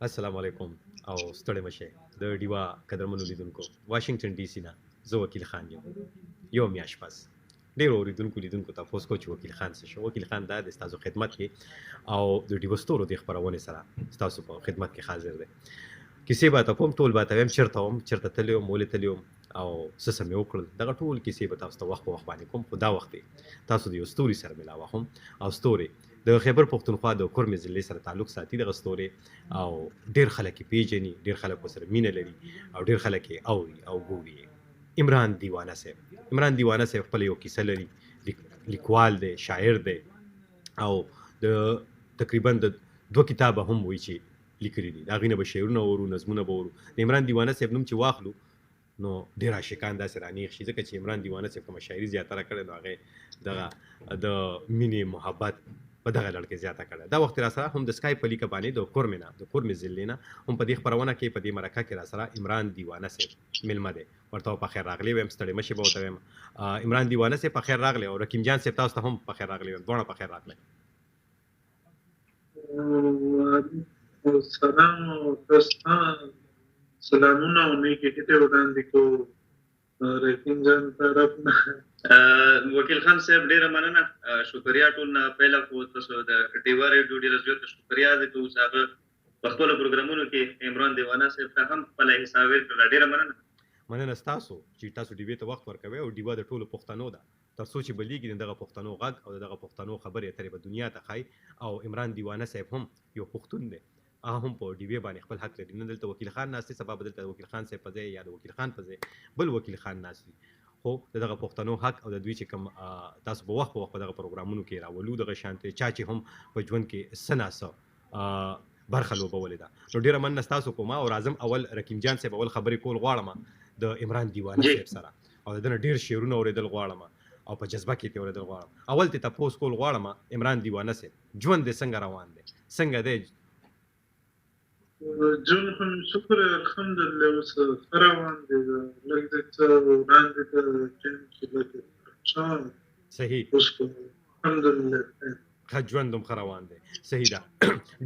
السلام علیکم او ستړي مشه د ډیوا قدرمنو لیدونکو واشنگټن ډي سي نه زه وکیل خان یم یو میاش پس ډیرو لیدونکو تاسو کو چې وکیل خان څه شو وکیل خان دا د تاسو خدمت کې او د ډیوا ستورو د خبرونه سره تاسو په خدمت کې حاضر دی کیسې به تاسو ټول به تاسو چرته تلو مولې تلو او څه سم یو کړل دغه ټول کیسې به تاسو ته وخت په وخت باندې کوم خدا وخت تاسو د یو ستوري سره ملاوه هم او ستوري د خیبر پښتونخوا د کورمې ضلع سره تعلق ساتي دغه ستوري او ډیر خلک پیژني ډیر خلک سره مینه لري او ډیر خلک اوري او ګوري عمران دیوانه صاحب خپل یو کیسه لري لیکوال دی شاعر دی او د تقریبا د دوه کتابه هم وایي چې لیکلي دي دا غینه به شعرونه ورو نظمونه به ورو د عمران دیوانه صاحب نوم چې واخلو نو ډیر عاشقان داسې رانیغ شي ځکه چې عمران دیوانه صاحب کوم شاعري زیاتره کړې نو هغه دغه د مینې محبت په دغه لړ کې زیاته کړه دا وخت را سره هم د سکای په لیکه باندې د کورمې ضلع نه هم په دې خبرونه کې په دې مرکه کې را سره عمران دیوانه صاحب ملمه دی ورته په خیر راغلی ویم ستړي مشه به وته ویم عمران دیوانه صاحب په خیر راغلی او رکیم جان صاحب تاسو ته هم په خیر راغلی ویم دوه په خیر راغلی سلام او دوستان سلامونه او نیکی هیله وړاندې کوو رکیم جان طرف نه وکیل خان صاحب ډیره مننه شکریا ټول نه پیله خو تاسو د ډیوا ریډیو ډیره زیاته شکریا ده چې اوس هغه په خپلو پروګرامونو کې عمران دیوانه صاحب ته هم خپله حصه ورکړله ډیره مننه ستاسو چې تاسو ډیوې ته وخت ورکوئ او ډیوا د ټولو پښتنو ده تر څو چې بلیږي دغه پښتنو غږ او دغه پښتنو خبرې اترې په دنیا ته ښایي او عمران دیوانه صاحب هم یو پښتون دی هغه هم په ډیوې باندې خپل حق لري نه دلته وکیل خان ناستي سبا به دلته وکیل خان صاحب په ځای یا د وکیل خان په ځای بل وکیل خان ناستي خو دغه پښتنو حق او د دوی چې کوم تاسو په وخت دغه پروګرامونو کې راولو دغه شانتي چا چې هم په ژوند کې سناسه برخه لوبولې ده نو ډیره مننه تاسو کوم او راځم اول رکیم جان صاحب اول خبرې کول غواړم د عمران دیوانه صاحب سره او دنه ډیر شعرونه اوریدل غواړم او په جذبه کې ته اوریدل غواړم اول ته تاسو کول غواړم عمران دیوانه صاحب ژوند دې څنګه روان دی څنګه دی جون هم شکر الحمدلله اوس ښه روان دی لږ د څه وړاندې د ټیم کې لږ صحیح اوس الحمدلله ښه ژوند هم ښه روان دی صحیح ده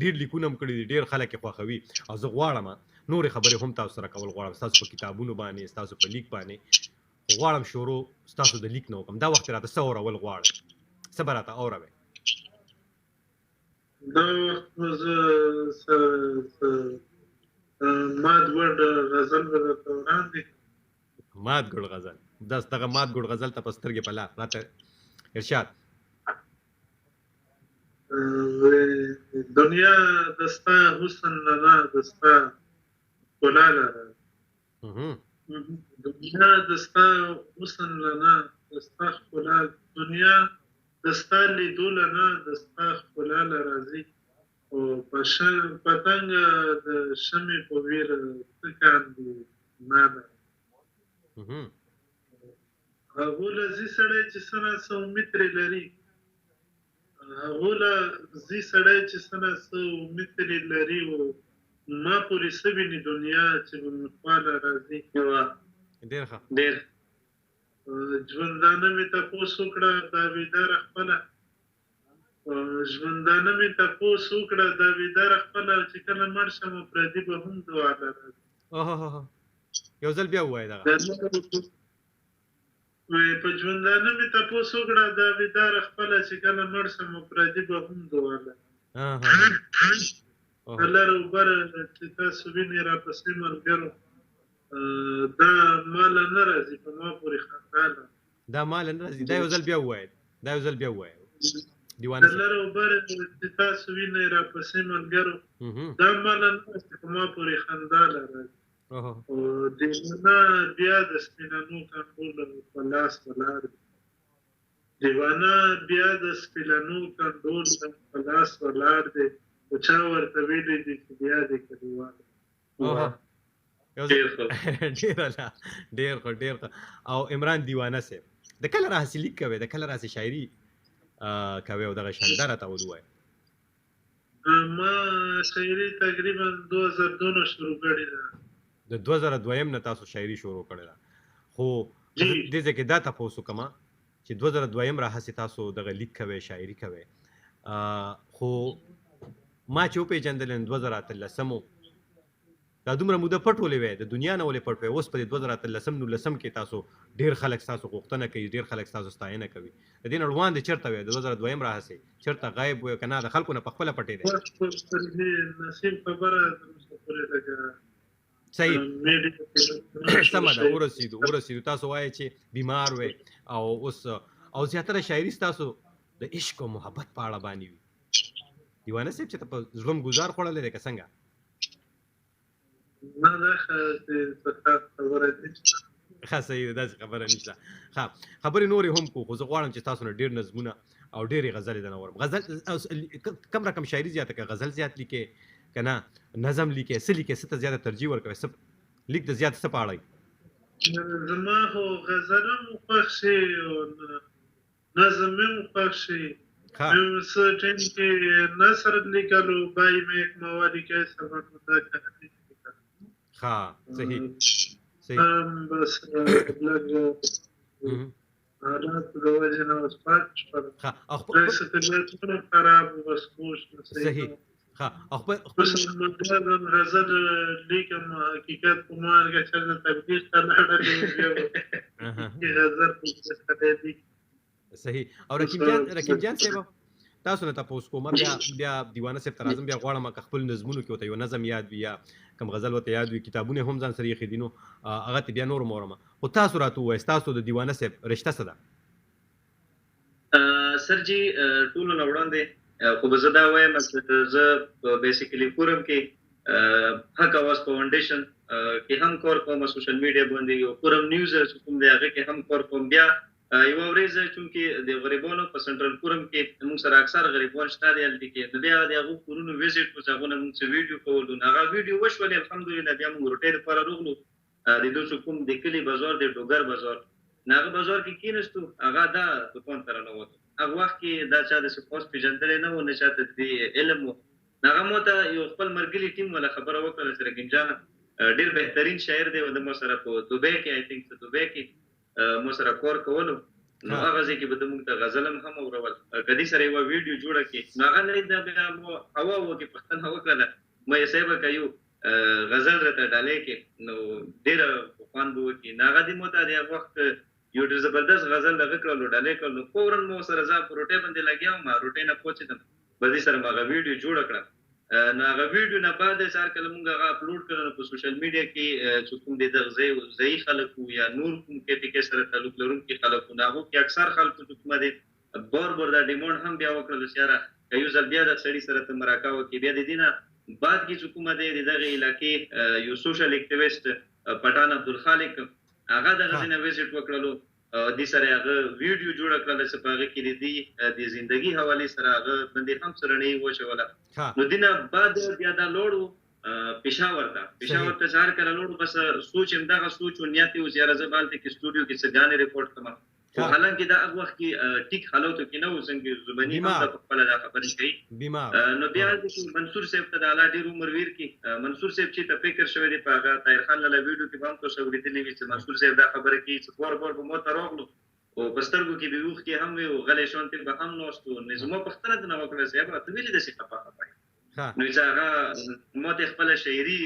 ډېر لیکونه هم کړي دي ډېر خلک یې خوښوي او زه غواړم نورې خبرې هم تاسو سره کول غواړم ستاسو په کتابونو باندې ستاسو په لیک باندې غواړم شروع ستاسو د لیک نه وکړم دا وخت راته څه اورول غواړم څه به راته اوروئ دا وخت زه مات ګوډ غزل به درته وړاندې مات ګوډ غزل دغه مات ګوډ غزل ته په سترګې په لار راته ارشاد دنیا دستا حسن لنا دستا ښکلا لره دنیا دستا حسن لنا دستا ښکلا دنیا دستا لیدو لنا دستا ښکلا له راځي او پتنګ د شمې په ویر څه کاندي ما ده هغو له ځي سړی چې څه نه څه امید ترې لري هغو له ځي سړی چې څه نه څه امید ترې لري او ما پورې څه ویني دنیا چې به مې خواله راځي ډېر ښه ډېر ژوندانه مې تپوس وکړه داویداره خپله ژوندانه مې تپوس وکړه داویداره خپله چې کله مړ شم پردي به هم دعا لرل یو ځل بیا ووایه دغه په ژوندانه مې تپوس وکړه داویداره خپله چې کله مړ شم پردي به هم دعا لرل لر او بر چې تاسو وینئ راپسې ملګرو دا ماله نه راځي په ما پورې خنداله دا ماله نه راځي دا یو ځل بیا ووایه د لر او بر چې تاسو وینئ راپسې ملګرو دا ماله نه راځي په ما پورې خنداله راځي او دیوانه بیا د سپینانو کنډول په لاس ولاړ دی دیوانه بیا د سپینانو کنډول په لاس ولاړ دی خو چا ورته ویلي دي چې بیا دې کلیوال ډېر ښه او عمران دیوانه صاحب د کله راهسې لیک کوئ د کله راهسې شاعري کوئ او دغه شان دا راته ووایئ ما شاعري تقریبا 2002 شروع کړې ده د 2002 نه تاسو شاعري شروع کړې ده خو دې ځای کې دا تپوس وکړم چې 2002 راهسې تاسو دغه لیک کوئ شاعري کوئ خو ما چې وپېژندل 2013 دا دومره موده پټولې وې د دنیا نه ولې پټ وې اوس په 2013 کې تاسو ډیر خلک تاسو غوښتنه کوي ډیر خلک تاسو ستاینه کوي د دې نړوان د چرته وې د 2002 راهسي چرته غایب وې کنه د خلکو نه په خپل پټې دي نصیب خبره پرې لګا صحیح سم ده ورسېدو تاسو وایي چې بیمار وې او زیاتره شاعري تاسو د عشق او محبت په اړه باندې وي دیوانه صاحب چې په ظلم گزار خوړلې ده څنګه نه ده خبره نشته خاصه دا خبره نشته خبرې نورې هم کو خو زه غواړم چې تاسو نه ډېر نظمونه او ډېرې غزلې درنه ورم غزل کم رقم شاعري زیاته که غزل زیات لیکې که نه نظم لیکې څه لیکې څه ته زیاته ترجیح ورکوې څه لیک د زیات څه په اړه زما خو غزل هم خوښ شي او نظم هم خوښ شي څه ټایم کې نثر لیکلو بای مې یک موادي کې سبق دا کوي ها صحیح بس لږ حالات د وجه نه اوس پاتې شول داسې طبیعتونه خراب و بس خوش صحیح ها بس مدرن غزل لیکم حقیقت په مارګه چې د تبلیغ ته لاړل غزل په دې صحیح او رکیب جان صاحب تاسو نه تاسو کومه بیا دیوانه صاحب ترازم بیا غواړم که خپل نظمونو کې وته یو نظم یاد وي یا کم غزل وته یاد وي کتابونه هم ځان سره یې خېدینو هغه ته بیا نور مورمه او تاسو راته وایي تاسو د دیوانه صاحب رشتہ څه ده سر جی ټول نو وړاندې خو به زه دا وایم چې زه بیسیکلی فورم کې حق اواز فاونډیشن کې هم کار کوم سوشل میډیا باندې یو فورم نیوز کوم دی هغه کې هم کار کوم بیا یو ورځ چې د غریبانو په سنټرل فورم کې موږ سره اکثر غریبان شته دي چې د بیا د هغه کورونو ویزټ کوو هغه موږ ویډیو کوو هغه ویډیو وشول الحمدلله بیا موږ روټې لپاره روغلو د دوی کوم د کلی بازار د ډوګر بازار ناغه بازار کې کینستو هغه دا دکان تر نه وته هغه وخت کې دا چا د سپورت پیژندل نه و نه چاته د علم هغه مو ته یو خپل مرګلي ټیم ولا خبره وکړه چې رګین جان ډیر بهترین شاعر دی د مو سره په دوبه کې آی تھنک ته دوبه کې مو سره کار کولو نو هغه ځکه به موږ ته غزلم هم اورول کدي سره یو ویډیو جوړه کې هغه نه دا بیا مو هوا وکي پښتنه وکړه مې سیبه کایو غزل راته ډالې کې نو ډیر خوان بو کې هغه د مو ته د وخت یو ډیر زبردست غزل دغه کړلو ډالې کړلو فورن مو سره ځا پروټه باندې لګیاو ما روټه نه پوښتم بدی سره ما ویډیو جوړ کړم نو هغه ویډیو نه بعد سار کله موږ هغه اپلوډ کړو په سوشل میډیا کې چې کوم د ځای خلکو یا نور کوم کې سره تعلق لرونکي خلکو نه وو کې اکثر خلکو چې کومه دي بور دا ډیموند هم بیا وکړل چې را یو ځل بیا د سړی سره ته مراکاو کې بیا د دینه بعد کې چې کومه دي دغه علاقې یو سوشل اکټیویسټ پټان عبدالخالق هغه دغه ځنه ویزټ وکړلو د سره هغه ویډیو جوړ کړل چې په هغه کې د ژوندۍ حواله سره هغه باندې هم سره نه وشوله نو دینه بعد بیا دا لوړو پېښور ته ځار کړه لوړو بس سوچ هم دا سوچ او نیت یو زیاره زبالته کې سټوډیو کې څه غانې ریپورت کما حالانکه دا هغه وخت کې ټیک حالات کې نه وسنګ زبانی هم په خپل دا خبرې کوي نو بیا د منصور صاحب ته د الله ډیر عمر ویر کې منصور صاحب چې ته فکر شوی دی په هغه طاهر خان له ویډیو کې هم تاسو ورېدلې چې منصور صاحب دا خبره کوي چې ور په مو ته راغلو او پسترګو کې به وخت کې هم وي او غلې شونته به هم نوستو نظم په خپل د نو کړی صاحب ته ویلې د څه خپه نو چې هغه مو ته خپل شاعري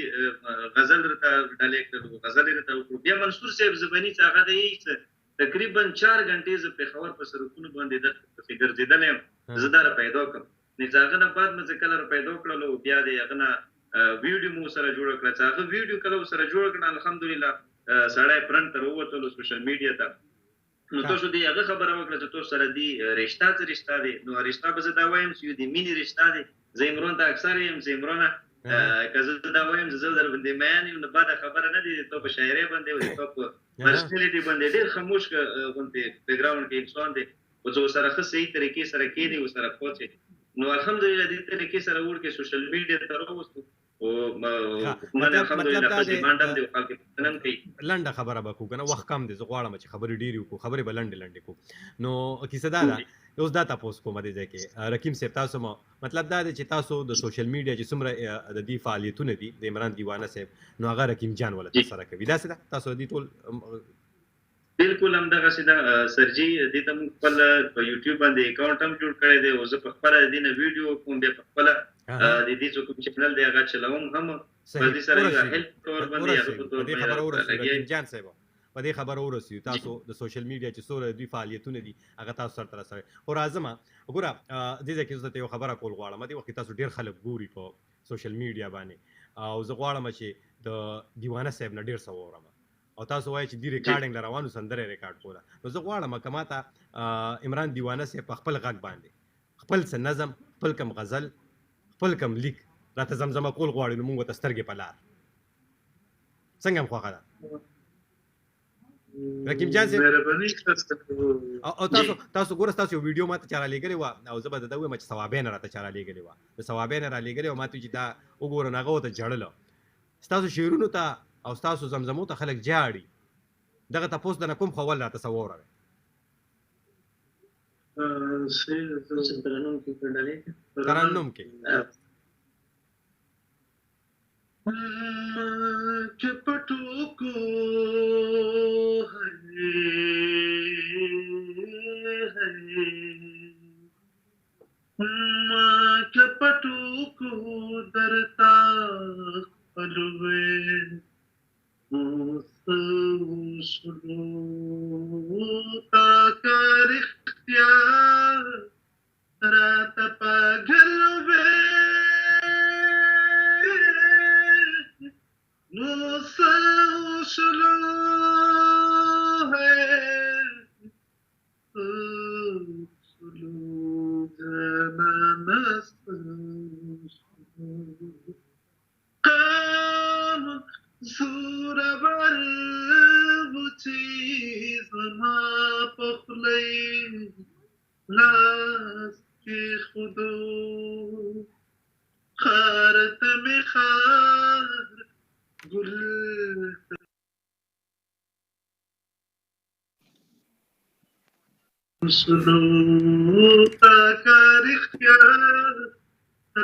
غزل رته ډالې کړو غزل رته بیا منصور صاحب زبانی چې هغه دی تقریبا 4 غنټې ز په خبر په سرکونو باندې د فکر زیدلې زدار پیدا کړ نه ځاګه نه بعد مې کلر پیدا کړلو بیا دې هغه ویډیو مو سره جوړ کړ چې هغه ویډیو کله سره جوړ کړ الحمدلله سړی پرنټ تر وته سوشل میډیا ته نو تاسو دې هغه خبره وکړه چې تاسو سره دی رشتہ دی نو رشتہ به زه دا وایم چې دې مینی رشتہ دی زمرون ته اکثر یم زمرونه کزه دا وایم زه در باندې مې نو بعد خبره نه دي ته په شاعري باندې او ته په پرسنالټي باندې ډېر خاموش غونډه بیک گراوند کې انسان دی او زه سره خو صحیح طریقې سره کې دی او سره پوهه نو الحمدلله دې طریقې سره ورکه سوشل میډیا ته راوستو او مله الحمدلله په ډیماند هم دی خلک نن کوي لنډه خبره به کو کنه وخت کم دي زه غواړم چې خبرې ډېری وکړو خبرې به لنډې کو نو کیسه دا ده اوس دا تاسو کوم دي ځکه رقیم صاحب تاسو مطلب دا دی چې تاسو د سوشل میډیا چې څومره د دې فعالیتونه دي د عمران دیوانه صاحب نو هغه رقیم جان ولا سره کوي دا څه تاسو دې ټول بالکل هم دغه سیده سرجی دې ته خپل په یوټیوب باندې اکاونټ هم جوړ کړی دی او زه په خپل دینه ویډیو کوم به خپل د دې څو کوم چینل دی هغه چلوم هم په دې سره یو هیلپ کور باندې هغه په تور باندې خبر ورسېږي جان صاحب په دې خبر ورسېږي تاسو د سوشل میډیا چې څوره دوی فعالیتونه دي هغه تاسو سره رسوي خو راځم وګوره دې ځکه چې یو خبره کول غواړم دې وخت تاسو ډیر خلک ګوري په سوشل میډیا باندې او زه غواړم چې د دیوانه صاحب نه ډیر څه واورم او تاسو وایي چې دی ریکارډینګ روانو سندره ریکارډ کوله نو زه غواړم کما ته عمران دیوانه صاحب په خپل غږ باندې خپل څه نظم خپل کم غزل خپل کم لیک راته زمزمه کول غواړي نو موږ ته سترګې په لار څنګه هم خوښه ده رقیب جان صاحب او تاسو ګوره تاسو یو ویډیو ماته چاره لګلې و او زه به دا وایم چې ثوابین راته چاره لګلې و د ثوابین را لګلې او ماته چې دا وګوره ناغه وته جړل تاسو شعرونو ته او تاسو زمزمو ته خلک جاړي دغه تاسو د کوم خول راته تصور راغی ترنم کې چپٹو کو چپٹو کو درتا پلوے سلوتا کر اختیار رات پاگل وے نوسلو ہے سلو جنانس قام زورور بچیز ما پخلی لاس کی خودو خارت میں خار گل سلوتا کار اختیار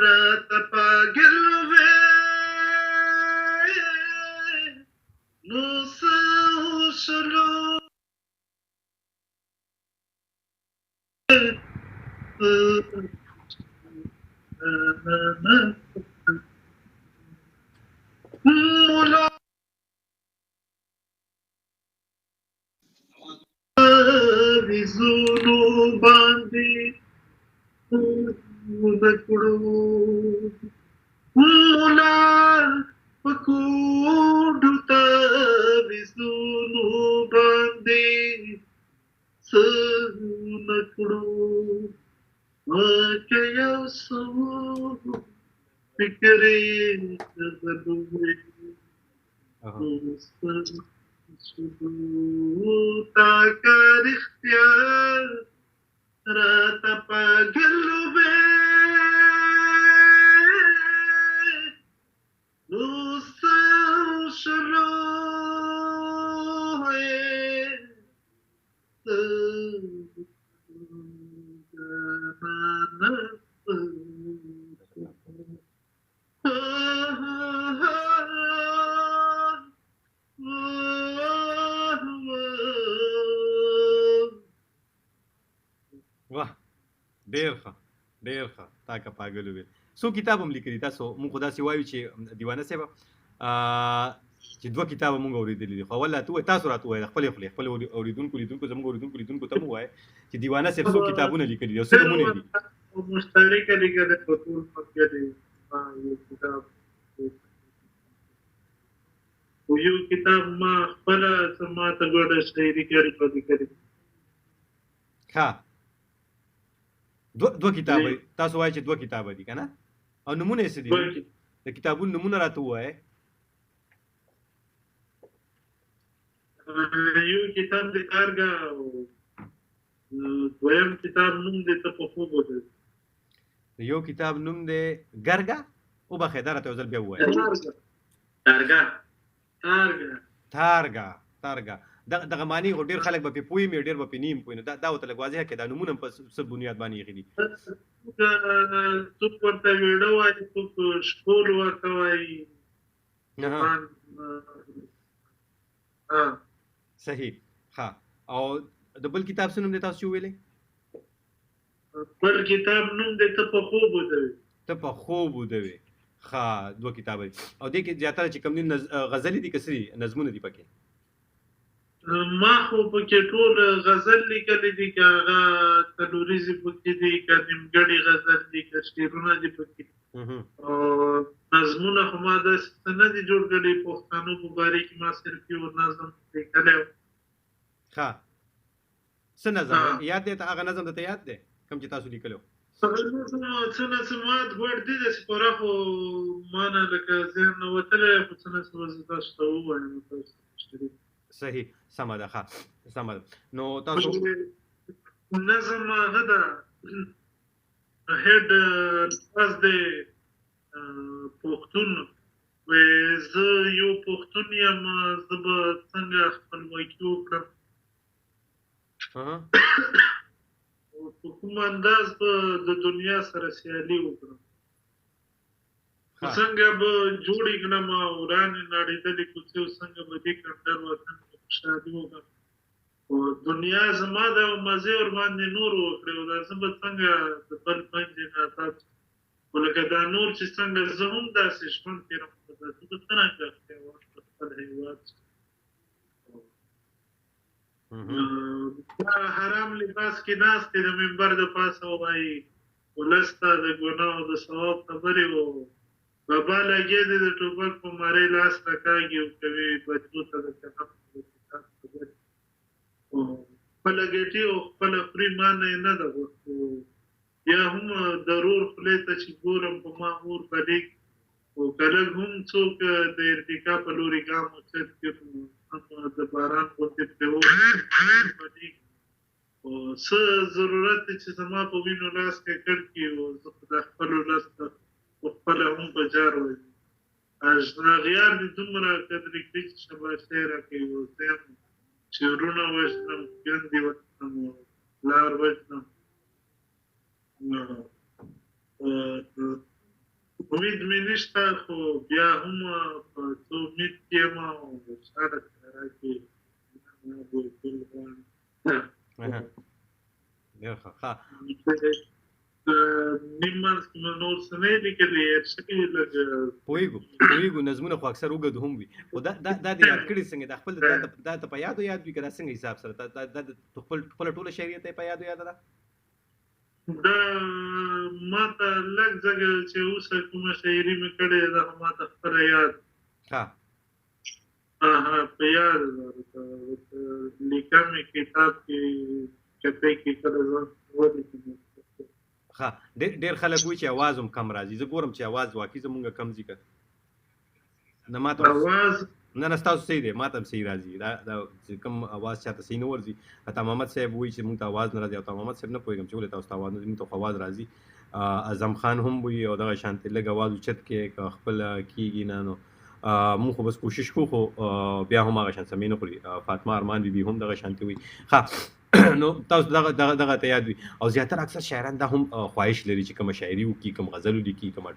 رات پاگل وے نوسا سلو مولا وزونو باندې نکړو مولا پکوډو ته وزونو باندې نکړو که یو څو فکرې غلوې سلوتا کر اختیار رات پاگل وے نوسا شلو ہے واه ډیر ښه تا که پاگل وې څو کتاب هم لیکلي تاسو مونږ خو داسې وایو چې دیوانه صاحب چې دوه کتابه مونږ اورېدلي دي خو اول تاسو راته ووایئ خپلې خولې خپل اورېدونکو زموږ اورېدونکو ته مو ووایئ چې دیوانه صاحب څو کتابونه لیکلي دي او څه نومونه یې دي مشترکه لیکلې په ټول ملګري یو کتاب یو کتاب ما خپله ما ته ګوډه شاعري کړې ښه دوه کتابه تاسو وایئ چې دوه کتابه دي که نه او نومونه یې څه دي د کتابونو نومونه راته ووایئ یو کتاب د کارګه دویم کتاب نوم دی ته په خوب ودرې یو کتاب نوم دی ګرګه وبخئ دا راته یو ځل بیا ووایئ تارګه دغه معنی خو ډېر خلک به پې پوهېږي ډېر به پې نه یم پوهېږي نو دا ورته لږ واضحه کړئ دا نومونه هم په څه بنیاد باندې ایښي دي څوک ورته ویډه وایي څوک شکول ورته وایي صحیح ښه او د بل کتاب څه نوم دی تاسو چې وویلې بل کتاب نوم دی ته په خوب ودرې ته په خوب ودوې ښه 2 کتابه او دې کې زیاتره چې کوم دي غزلې دي کسري نظمونه دي پکې ما خو پکې ټول غزل لیکلي دي که هغه تلوریزې پکې دي که نیمګړي غزل دي که شعرونه دي پکې او نظمونه خو ما داسې څه نه دي جوړ کړي پښتنو په باره کې ما صرف یو نظم لیکلی و ښه څه نظم یاد دی ته هغه نظم درته یاد دی کوم چې تاسو لیکلی و څه نه څه مات ګوډ دي داسې پوره خو ما نه لکه ذهن نه وتلی خو څه نه څه به زه تاسو ته ووایم تاسو شریک صحیح سمه ده ښه سمه ده نو تاسو نظم هغه ده هډ از د پښتون و زه یو پښتون یم زه به څنګه خپلواکي وکړم په کوم انداز به د دنیا سره سیالي وکړم څنګه به جوړې کړم او ورانې نړېدلې کوڅې څنګه به دې کنډر وطن کې خوشحالي وکړم او دنیا زما ده او مزې ورباندې نور وکړې او دا زه به څنګه د بل پنجې نه آزاد خو لکه دا نور چې څنګه زه هم داسې ژوند تېروم خو دا زه به څرنګه خپل هېواد حرام لباس کې ناست دی د منبر د پاسه وایي ولس ته د ګناه او د ثواب خبرې و بابا لګیا دی د ټوپک په مارۍ لاس راکاږي او کوي بچو ته د جنت خبرې خپله ګټي او خپله خوري ما نه یې نه ده غوښتو بیا هم ضرور خولې ته چې ګورم په ما اور بلیږي او که لږ هم څوک د ارتقا په لورې ګام اوچت کړي د باران غوندې پرې بلیږي او څه ضرورت دی چې زما په وینو لاس کې کړ کړي او زه خو د خپلو لاس ته خپله هم په جار وځي اشناغیار دې دومره قدرې کړي چې شباشی راکوي او زه یم چې ورونه وژنم ګندې وژنم او پلار وژنم امید مې نشته خو بیا هم په څه امید کې یم او شاده راکړي ډېر ښه نیممنځ کې مې نور څه نه لیکلي پوهېږو نظمونه خو اکثر اوږد هم وي خو دا دې یاد کړي څنګه دا خپل دا ته په یادو یاد وي که دا څنګه حساب سره دا خپله ټوله شعریه ته یې په یادو یاده ده دا ما ته لږ ځکه چې اوس کومه شاعري مې کړې ده ما ته خپله یاد په یاد لیکم مې کتاب کې چپې کې کله ځان ولیکم ښه ډېر خلک وایي چې اواز هم کم راځي زه ګورم چې اواز واقعي زمونږ کم ځي که نه ما ته اواز نه ستاسو صحیح دی ما ته هم صحیح راځي دا چې کوم اواز چاته صحیح نه ورځي عطا محمد صاحب وایي چې مونږ ته اواز نه راځي عطا محمد صاحب نه پوهېږم چې ولې تاسو ته اواز نه راځي مونږ ته خو اواز راځي اعظم خان هم وایي او دغه شانتې لږ اواز اوچت کې که خپله کېږي نه نو مونږ خو بس کوشش کوو خو بیا هم هغه شان سمې نه خوري فاطمه ارمان بیبي هم دغه شانتې وایي ښه نو تاسو دغه ته یاد وي او زیاتره اکثر شاعران دا هم خواهش لري چې کومه شاعري وکړي کوم غزل ولیکي کومه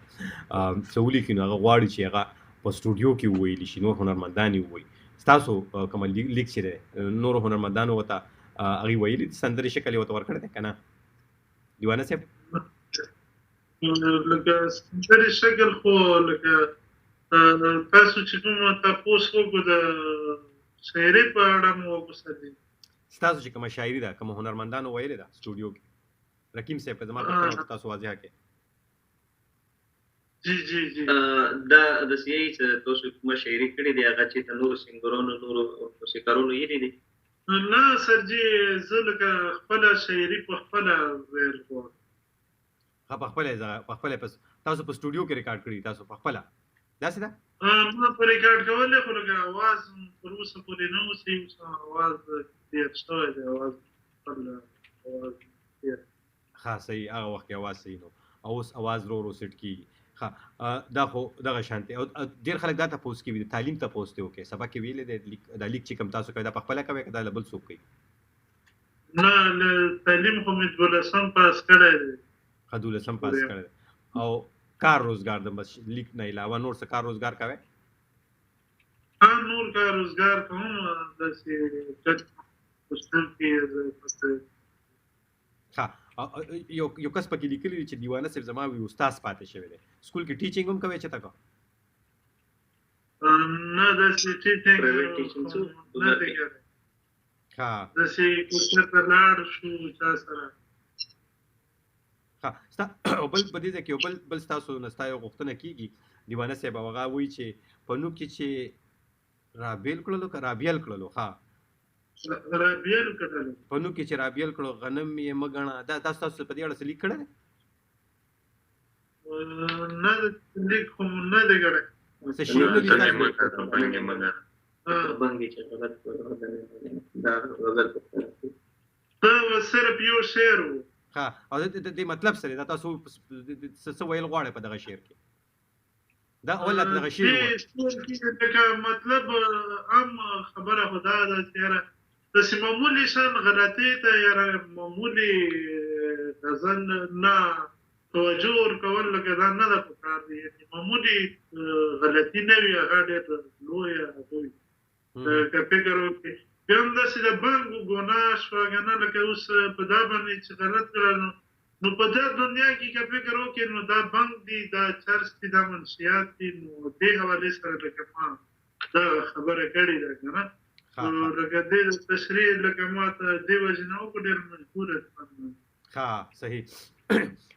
څه ولیکي نو هغه غواړي چې هغه په سټوډیو کې وویلی شي نور هنرمندان یې ووایي ستاسو کومه لیک چې دی نورو هنرمندانو ورته هغې ویلي سندرې شکل یې ورته ورکړی دی که نه دیوانه صاحب لکه سندرې شکل خو لکه تاسو چې کومه تپوس وکړو د شاعرۍ په اړه مو وغوښتل دي ستاسو چې کومه شاعري ده کومه هنرمندانو ویلې ده سټوډیو کې رقیم صاحب که زما پوښتنه تاسو واضحه کړئ جی جی جی دا داسې یې چې تاسو کومه شاعري کړې دي هغه چې د نورو سینګرانو نورو موسیقارانو یې دي نه سر جی زه لکه خپله شاعري په خپله ویل کوم په خپله تاسو په سټوډیو کې ریکارډ کړي تاسو په خپله داسې ده ما په ریکارډ کولې خو لکه اواز تر اوسه پورې نه اوسي اوس اواز تېر شوی دی اواز ښه صحیح هغه وخت کې اواز صحیح نو او اوس اواز ورو ورو سیټ کېږي ښه دا خو دغه شانتې او ډېر خلک دا تپوس کوي د تعلیم تپوس دی وکړي سبا کې ویلې دی دا لیک چې کوم تاسو کوئ دا په خپله کوئ که دا له بل څوک کوي نه تعلیم خو مې 12 پاس کړی دی ښه 12 پاس کړی دی او کار روزګار د بس لیک نه علاوه نور څه کار روزګار کوئ نور کار روزګار کوم داسې ښه یو کس پکې لیکلی چې دیوانه صاحب زما وی استاد پاتې شوی دی سکول کې ټیچینګ هم کوي چې تاکو نه داسې ټیچینګ پرایویټ ټیچینګ څو نه دی کړی ها داسې کوڅه ته لاړ شو چا سره ها ستا بل په دې کې بل تاسو نستا یو غوښتنه کیږي دیوانه صاحب هغه وایي چې په نو کې چې رابیل کړلو ها رابیل کړلو په نو کې چې رابیل کړو غنم یې مګڼه دا تاسو په دې اړه څه لیک کړی نه لیک کوم نه دی کړی څه شعر نه لیکلی دا صرف یو شعر و ها او د مطلب سره دا تاسو څه ویل غواړئ په دغه شعر کې دا اوله دغه شعر مطلب عام خبره خدا ده چې داسې معمولي شان غلطۍ ته یا معمولي غزل نه توجه ورکول لکه دا نه ده پکار دی یعنې معمولي غلطي نه وي هغه ډېر لویه وي که فکر وکړي بیا هم داسې د بنګ ګناه شوه که نه لکه اوس په دا باندې چې غلط کړل نو په دا دنیا کې که فکر وکړي نو دا بنګ دي دا چرس دي دا منشیات دي نو دې حوالې سره لکه ما دا خبره کړې ده که نه لکه دې تشریح لکه ما ته دې وجې نه وکړو ډېر مجبوره ښه صحیح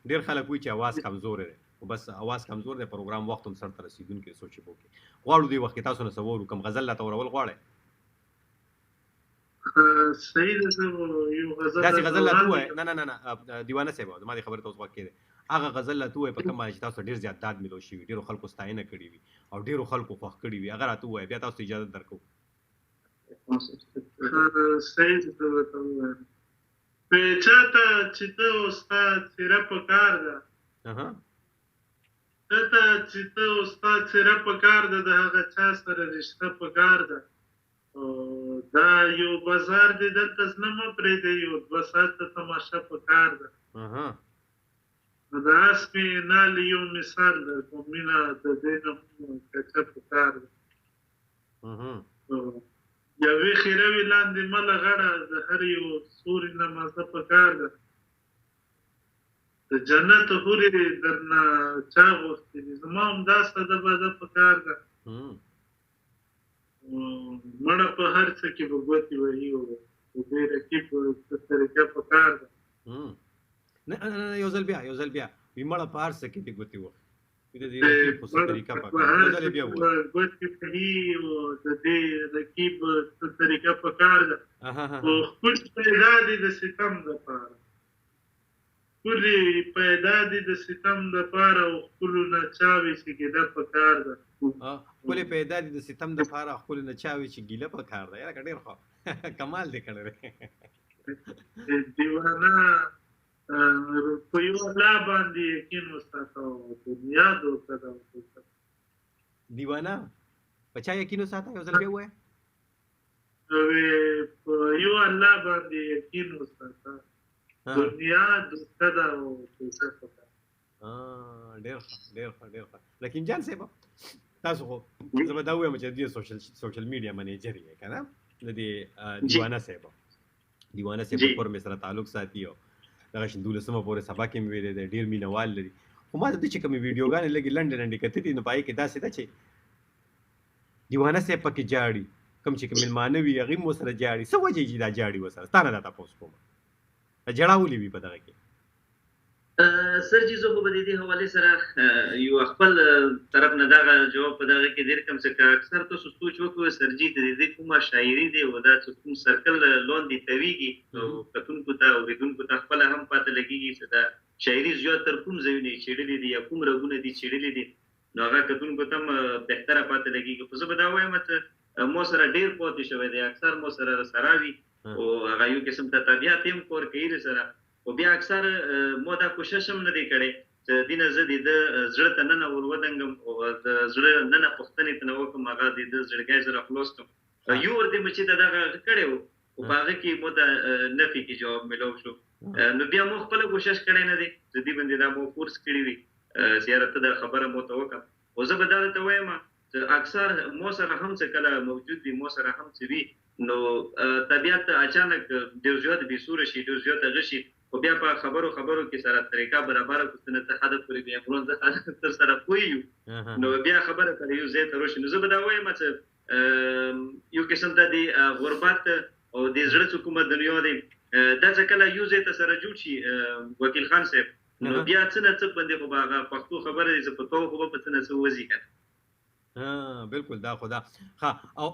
ډېر خلک وایي چې اواز کمزوری دی خو بس اواز کمزور دی پروګرام وخت هم سرته رسېدونکی سوچ وکړي غواړو دې وخت کې تاسو نه څه واورو کوم غزل راته اورول غواړئ صحیح ده زه یو غزل داسې غزل راته ووایه نه دیوانه صاحب زما دې خبرې ته اوس غوږ کېدی هغه غزل راته ووایه په کوم باندې چې تاسو ډېر زیات داد میلو شوي ډېرو خلکو ستاینه کړې وي او ډېرو خلکو خوښ کړي وي هغه راته ووایه بیا تاسو ته اجازه درکوو صحیح ده زه ورته ووایم چاته چې ته او ستا څېره په کار ده چاته چې ته او ستا څېره په کار ده د هغه چا سره رشته په کار ده دا یو بازار دی دلته زنه مه پرېږدئ یو 2 ساعته تماشه په کار ده د اسمې نال یو مثال ده خو مینه د دې نه هم کچه په کار ده یوې خیروي لاندې مله غړه د هر یو سوري نه مازه په کار ده د جنت حورې درنه چا غوښتې دي زما هم دا ساده باده په کار ده مړه په هر څه کې به ګوتې وهي او د دې رقیب په طریقه په کار ده نه یو ځل بیا وي مړه په هر څه کې دې ګوتې وهي د دې رقیب په طریقه په کار ده ځل بیا وایي ګوتې وهي او د دې رقیب په طریقه په کار ده او خپل پیدا دي د ستم دپاره ښکلې پیدا دي د ستم دپاره او ښکلو نچاوې چې ګیله په کار ده ښکلې پیدا دي د ستم دپاره ښکلو نچاوې چې ګیله په کار ده یاره ډېر ښه کمال دې کړی دی دیوانه په یو الله باندې یقین وساته او دنیا دوکه ده دیوانه په چا یقین وساته یو ځل بیا ووایه په یو الله باندې یقین وساته دنیا دوکه ده او دوکه په کار ډېر ښه لکیم جان صاحب تاسو خو زه به دا ووایم چې د دې سوشل میډیا منیجر یې که نه د دې دیوانه صاحب کور مې سره تعلق ساتي او دغه 12مه پورې سبا کې مې ویلی دی ډېر مینهوال لري خو ما د ده چې کومې ویډیوګانې لږې لنډې کتلي نو په هغې کې داسې ده چې دیوانه صاحب پکې جاړي کوم چې مېلمانه وي هغې هم ورسره جاړي څه وجې چې دا جاړي ورسره ستا نه دا تپوس کوم ژړا ولې وي په دغه کې سرجي زه خو به د دې حوالې سره یو خپل طرف نه دغه جواب په دغه کې ډېر کم څه که اکثر تاسو سوچ وکړو سرجي د دې کومه شاعري دی او دا چې کوم سرکل لاندې تویږي او کتونکو ته اورېدونکو ته خپله هم پاته لګېږي چې دا شاعري زیاتر کوم ځایونه یې څېړلي دي یا کوم رګونه دي څېړلي دي نو هغه کتونکو ته هم بهتره پاته لګېږي خو زه به دا وایم چې مو سره ډېر پاتې شوی دی اکثر مو سره وي او هغه یو قسم ته طبیعت هم کور کوي سره او بیا اکثر مو دا کوشش هم نه دی کړی چې دې نه زه د ده زړه ته ننه ور ودنګم او د زړه ننه پوښتنې ته نه وکړم هغه د ده زړګی زه راخلاص کړم یو ورته مې چې دغه کړی و او په هغه کې مو د نفي کې جواب میلاو شو نو بیا مو خپله کوشش کړی نه دی چې دې باندې دا مو کورس کړي وي زیارت ته دا خبره مو ته وکړم او زه به دا درته وایم چې اکثر مو سره هم څه کله موجود وي مو سره هم څه وي نو طبیعت اچانک ډېر زیات بېسوره شي ډېر زیات هغه شي خو بیا په خبرو کې سره طریقه برابره کړو ته حد پورې بیا عمران زه تر سره پوي نو بیا خبره کوي یو زه ته روشي نو زه به دا وایم چې یو قسم د غربت او د زړه حکومت دنیا دی دا ځکه یو زه ته سره جوړ شي وکیل خان صاحب نو بیا څه نه څه باندې خو هغه پښتو خبره دې زه په تو خو په څه نه څه وځي کنه بالکل دا خدا ها او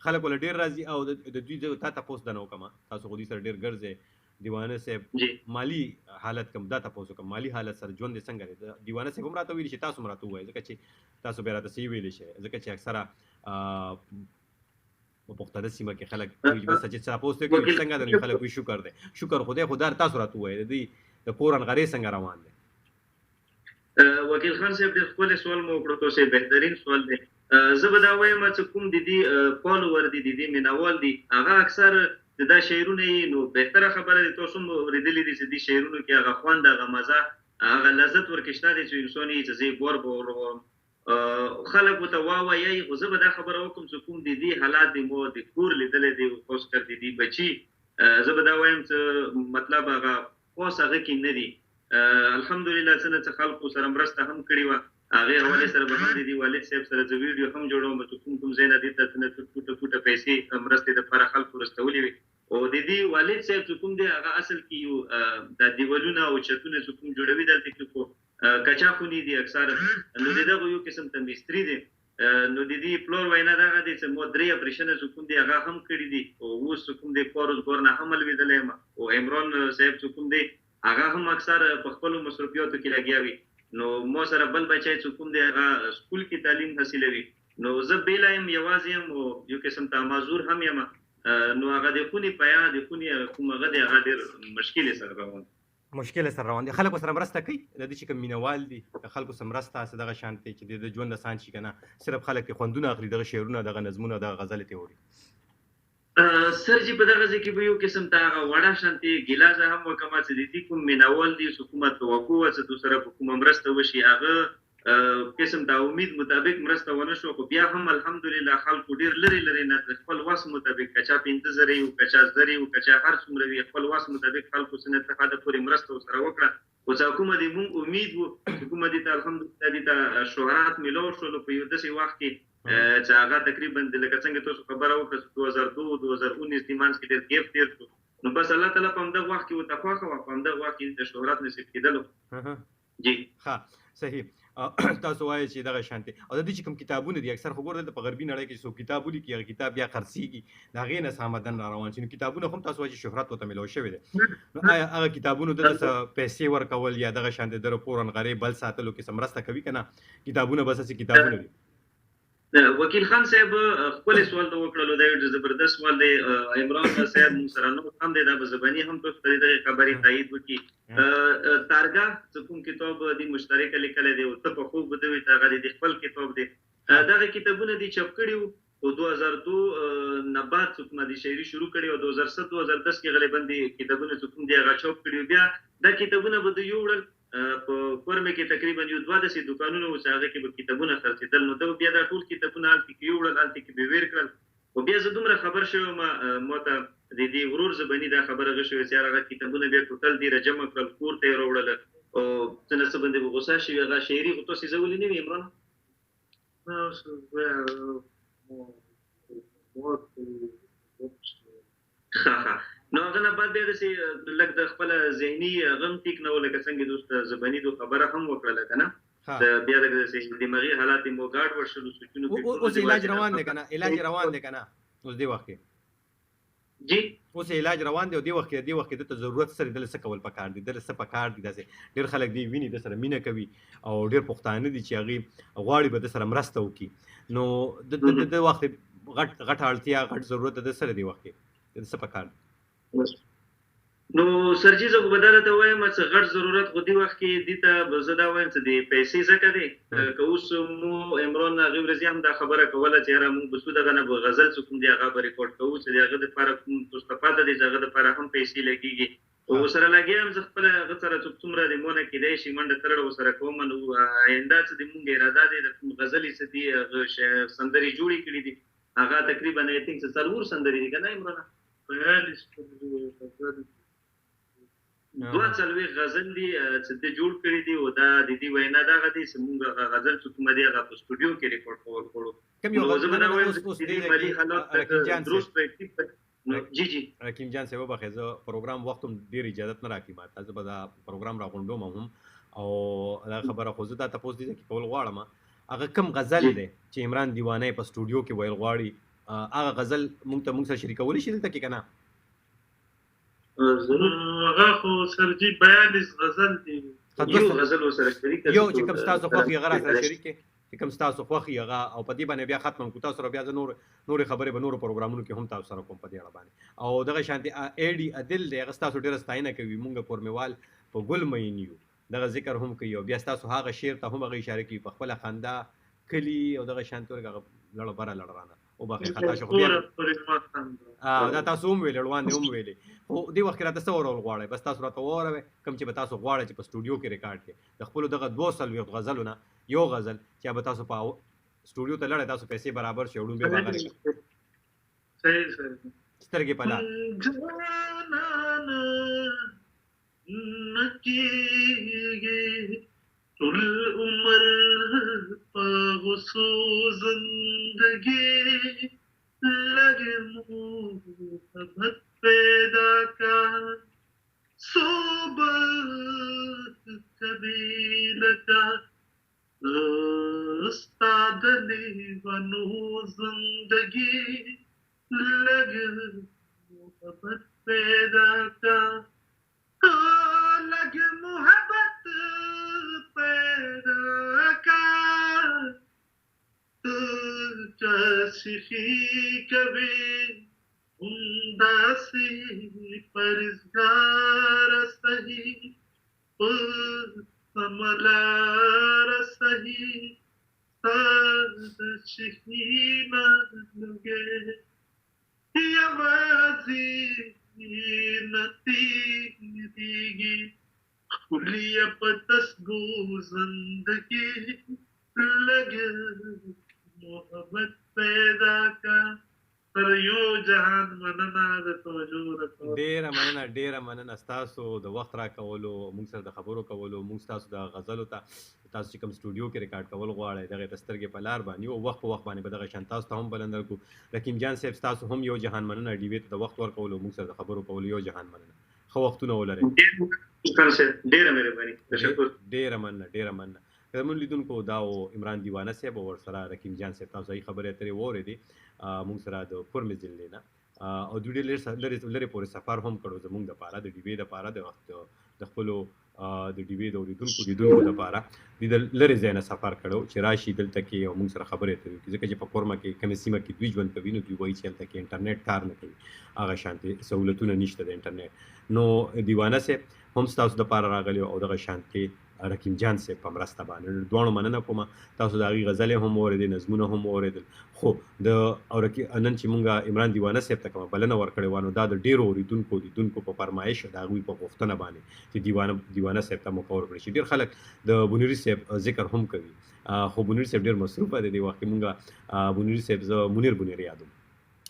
خلک ول ډیر راضي او د دوی ته تاسو د نو کما تاسو خو دې سره ډیر ګرځي دیوانه صاحب مالی حالت کم دا تاسو کوم مالی حالت سره ژوند څنګه دی دیوانه صاحب هم راته ویل شي تاسو مراته وایي ځکه چې تاسو به راته سی ویل شي ځکه چې اکثره په پښتنه سیمه کې خلک ویل بس چې تاسو ته کوي څنګه د خلک وی شکر دی شکر خدای تاسو راته وایي دی د کورن غری څنګه روان دي وکیل خان صاحب د خپل سوال مو کړو ته بهترین سوال دی زه به دا وایم چې کوم د دې فالوور دي د مینوال دي هغه اکثر دا شعرونه نو بهتره خبره دي تاسو مو ورېدلې دي چې د شعرونو کې هغه خوند هغه مزه هغه لذت ورکشته دي چې انساني چې ګور به خلک ته واوي خو زه به دا خبره وکم چې کوم د دې حالات دي مو د کور لیدلې دي اوس کړ دي بچي زه به دا وایم چې مطلب هغه اوس هغه کې نه دي الحمدلله څنګه خلکو سره مرسته هم کړې و هغه حواله سره به هم دي والد صاحب سره د ویډیو هم جوړوم چې کوم زینه دي ته ټوټه پیسې مرسته د پر خلکو رسولې وي او د دې والد صاحب چې کوم دی هغه اصل کې یو د دیوالونه او چتونه چې کوم جوړوي دلته کې کو کچا خونی دي اکثر نو دغه یو قسم ته مستری دي نو د دې فلور وینا دغه دي چې مو درې اپریشن چې کوم دی هغه هم کړی دي او اوس کوم دی فورز ګورنه حمل ویدلې ما او عمران صاحب چې کوم دی هغه هم اکثر په خپل مصرفیاتو کې لګیاوي نو مو سره بل بچای چې کوم دی هغه سکول کې تعلیم حاصلوي نو زه بیلایم یوازې او یو قسم ته معذور هم یم نو هغه د خونی پیا د خونی کومه د هغه ډیر مشکل سره روان دي خلکو سره مرسته کوي د دې چې کوم مینوال دي خلکو سره مرسته اسه دغه شانتي چې د ژوند آسان شي کنه صرف خلک خوندونه اخلي دغه شعرونه دغه نظمونه دغه غزل ته وړي سرجی په دغه ځکه به یو قسم ته وړه شانتي ګلازه هم وکما چې د دې کوم مینوال دي حکومت توقع چې دوسره حکومت مرسته وشي هغه قسم د امید مطابق مرسته ونه شو خو بیا هم الحمدلله خلکو ډیر لري نه خپل واس مطابق کچا پینځه زری او کچا زری او کچا هر څومره وی خپل واس مطابق خلکو سره اتفاق پورې مرسته سره وکړه او چې حکومت دې مونږ امید وو حکومت دې الحمدلله دې شهرت ملو شو په یو داسې وخت کې چې هغه تقریبا د لکه څنګه تاسو خبره وکړه 2002 2019 دیمانس کې ډېر گیپ تیر شو نو بس الله تعالی په همدغه وخت کې وتفاقه او په همدغه وخت کې د شهرت نصیب کېدلو جی ها صحیح تاسو وایي چې دغه شانتي او د دې چې کوم کتابونه دي اکثر خو ګورل په غربي نړۍ کې سو کتابونه کې هغه کتاب یا خرڅيږي دا غي نه سامدن روان شي کتابونه هم تاسو وایي چې شهرت وته ملو شوی دي نو هغه کتابونه د پیسې ورکول یا دغه شانتي در پورن غریب بل ساتلو کې سمرسته کوي کنه کتابونه بس چې کتابونه دي وکیل خان صاحب خپل سوال ته وکړلو دا یو زبردست سوال دی عمران صاحب مو سره نو هم دی دا زبانی هم په دې خبرې تایید وکي تارګه کوم کتاب دی مشترک لیکل دی او ته په خوب بدوي تا غړي دی خپل کتاب دی دا کتابونه دی چاپ کړیو او 2002 نه بعد څوک ما دي شاعري شروع کړي او 2007 2010 کې غالبا دي کتابونه څوک دی هغه چاپ کړیو بیا دا کتابونه بده یو وړل په فورمه کې تقریبا یو 12 دکانونه او هغه کې به کتابونه خرڅېدل نو دا بیا دا ټول کتابونه الته کې یو وړل الته کې به ویر کړل او بیا زه دومره خبر شوم ما ته د دې ورور زبانی دا خبره غشوي چې هغه کتابونه بیا ټول دی رجمه کړل کور ته وروړل او څنګه څه باندې غوسه شي هغه شاعري خو تاسو زولې نه عمران نو هغه نه بعد بیا چې لږ د خپل ذهني غم ټیک نه ولکه څنګه دوست زبانی دو خبره هم وکړه کنه د بیا د دماغي حالات مو ګاډ ورشلو سوچونو اوس علاج روان دی کنه اوس دی وخت جی اوس علاج روان دی او دی وخت د ضرورت سره د څه کول پکار دي د څه پکار دي داسې ډیر خلک دی ویني د سره مینه کوي او ډیر پښتانه دي چې هغه غواړي به د سره مرسته وکي نو د وخت غټ اړتیا غټ ضرورت د سره دی وخت د څه پکار نو سرجی زه بدله ته وایم چې غټ ضرورت خو دی وخت کې دي ته زدا وایم چې د پیسې زکه دي که اوس مو عمران غیب رضی هم دا خبره کوله چې را مونږ بسو دغه نه غزل څوک دی هغه ریکارډ کوو چې هغه د لپاره کوم استفاده دي هغه د لپاره هم پیسې لګيږي او سره لګیم زه خپل هغه سره څومره د مونږ کې دی شي منډه ترړو سره کوم نو آینده چې د مونږ اراده دي د غزلې ستي سندري جوړی کړی دي هغه تقریبا I think څلور سندري دي کنه عمران دوه څلوېښت غزل دي چې ده جوړ کړي دي او دا د دې وینا دغه دي چې موږ هغه غزل چې کومه دی هغه په سټوډیو کې ریکارډ کړو. کوم یو غزل زه به دا وایم اوس چې دی د مالي حالات درست ترتیب جی حکیم جان صاحب بخیر زه پروګرام وخت هم ډېر اجازت نه راکړي ماته زه به دا پروګرام راغونډوم هم او دا خبره خو زه دا تپوس دي چې کول غواړم هغه کوم غزل دی چې عمران دیوانه په سټوډیو کې ویل غواړي هغه غزل موږ سره شریکولی شي دلته کې که نه؟ هغه خو سرجي 42 غزل دي یو غزل ورسره شریک یو چې کوم ستاسو خوښ یې هغه راسره شریک کړي چې کوم ستاسو خوښ یې هغه او په دې باندې بیا ختم کړو تاسو سره بیا زه نورې خبرې به نورو پروګرامونو کې هم تاسو سره کوم په دې اړه باندې او دغه شانتې ایډي عدل دی هغه ستاسو ډېره ستاینه کوي مونږ کورمیوال په ګل مین یو دغه ذکر هم کوي او بیا ستاسو هغه شعر ته هم هغه اشاره کوي په خپله خندا کلي او دغه شانتې ورګه لړ بره لړرانه او باقي خطا شو دا تاسو هم ویل روان دي هم ویلې خو دې وخت کې راته څه اورول غواړئ بس تاسو راته واوروئ کوم چې به تاسو غواړئ چې په سټوډیو کې ریکارډ کړئ د خپلو دغه 240 غزلونه یو غزل چې به تاسو په سټوډیو ته لاړئ تاسو پیسې برابر شي وړومبې به هغه صحیح سترګې په لار طول عمر پاغسو زندگی لگے محبت پیدا کر صحبت کبھی لگا استاد علی بنو زندگی لگے محبت پیدا کر لگے محبت پیدا کر چاشخی کبھی انداسی پرزگار سہی سملار سہی سادشہی نہ لگے یا بازی نتیگی کھلی پتسگو زندگی لگے محبت پیدا کا تر یو جهان مننه د توجه ورکړه ډیره مننه ستاسو د وخت راکولو موږ سره د خبرو کولو موږ ستاسو د غزلو ته تاسو چې کوم سټوډیو کې ریکارډ کول غواړئ دغه ته سترګې په لار باندې او وخت په وخت باندې به دغه شان تاسو ته هم بلند درکړو رحیم جان صاحب ستاسو هم یو جهان مننه ډیوې ته د وخت ورکولو موږ سره د خبرو کولو یو جهان مننه ښه وختونه ولرئ ډیره مهرباني ډیره مننه زموږ لیدونکو دا و عمران دیوانه صاحب او ورسره رحیم جان صاحب تاسو یې خبرې اترې واورېدې موږ سره د کورمې ضلع نه او دوی ډېر لرې پورې سفر هم کړو زموږ دپاره د ډیوې دپاره د خپلو د ډیوې د لیدونکو دپاره دوی د لرې ځای نه سفر کړو چې راشي دلته کې او موږ سره خبرې اترې وکړي ځکه چې په کورمه کې کومې سیمه کې دوی ژوند کوي نو دوی وایي چې هلته کې انټرنیټ کار نه کوي هغه شانتې سهولتونه نشته د انټرنیټ نو دیوانه صاحب هم ستاسو دپاره راغلی او دغه شانتې رحیم جان صاحب په مرسته باندې دواړو مننه کومه تاسو د هغې غزلې هم واورېدې نظمونه هم واورېدل خو د نن چې مونږ عمران دیوانه صاحب ته کومه بلنه ورکړې وه نو دا د ډېرو لیدونکو په فرمایش د هغوی په غوښتنه باندې چې دیوانه صاحب ته موقع ورکړی شي ډېر خلک د بونیري صاحب ذکر هم کوي خو بونیري صاحب ډېر مصروفه دی دې وخت کې مونږ بونیري صاحب زه منیر یادوم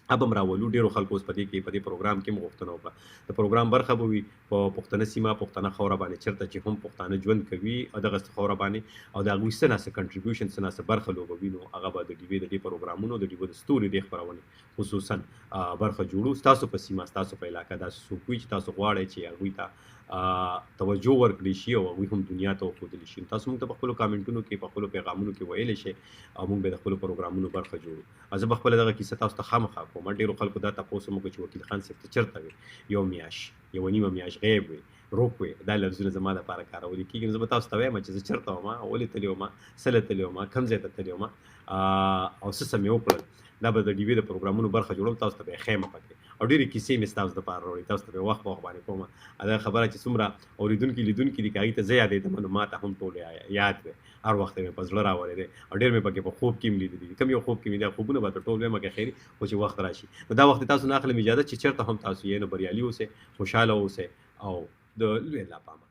اب هم راولو ډېرو خلکو اوس په دې پروګرام کې مو غوښتنه وکړه د پروګرام برخه به وي په پښتنه سیمه پښتنه خاوره باندې چېرته چې هم پښتانه ژوند کوي دغسې خاوره باندې او د هغوی څه ناسه کنټریبیوشن څه ناسه برخه لوبوي نو هغه به د ډیوې د دې پروګرامونو د ډیوې د ستوري دې خپرونې خصوصا برخه جوړو ستاسو په سیمه ستاسو په علاقه داسې څوک وي چې تاسو غواړئ چې هغوی ته توجه ورکړي شي او هغوی هم دنیا ته وښودلی شي تاسو موږ ته په خپلو کامنټونو کې په خپلو پیغامونو کې ویلی شئ او موږ به د خپلو پروګرامونو برخه جوړو زه به خپله دغه کیسه تاسو ته خامخا کوم ډېرو خلکو دا تپوس هم وکړو چې وکیل خان صاحب ته چېرته وې یو نیمه میاشت غیب وې روک وې دا لفظونه زما دپاره کارولي کېږي نو زه به تاسو ته وایم چې زه چېرته وم ولې تللی وم څه تللی وم کوم ځای ته تللی وم او څه مې وکړل دا به د ډیوې د پروګرامونو برخه جوړوم تاسو ته به یې ښیم پکې او ډېرې کیسې مې ستاسو دپاره راوړي تاسو ته به وخت په وخت باندې کوم دا خبره چې څومره اورېدونکي لیدونکي دي که هغوی ته زه یادېدم نو ما ته هم ټول یاد وې هر وخت مې په زړه راولېدی او ډېر مې پکې په خوب کې هم لیدلي دي کوم یو خوب کې مې دا خوبونه به ټول وایم که خیري خو چې وخت راشي نو دا وخت تاسو نه اخلم اجازه چې چېرته هم تاسو یې نو بریالي اوسئ خوشحاله اوسئ او د لوی الله په امان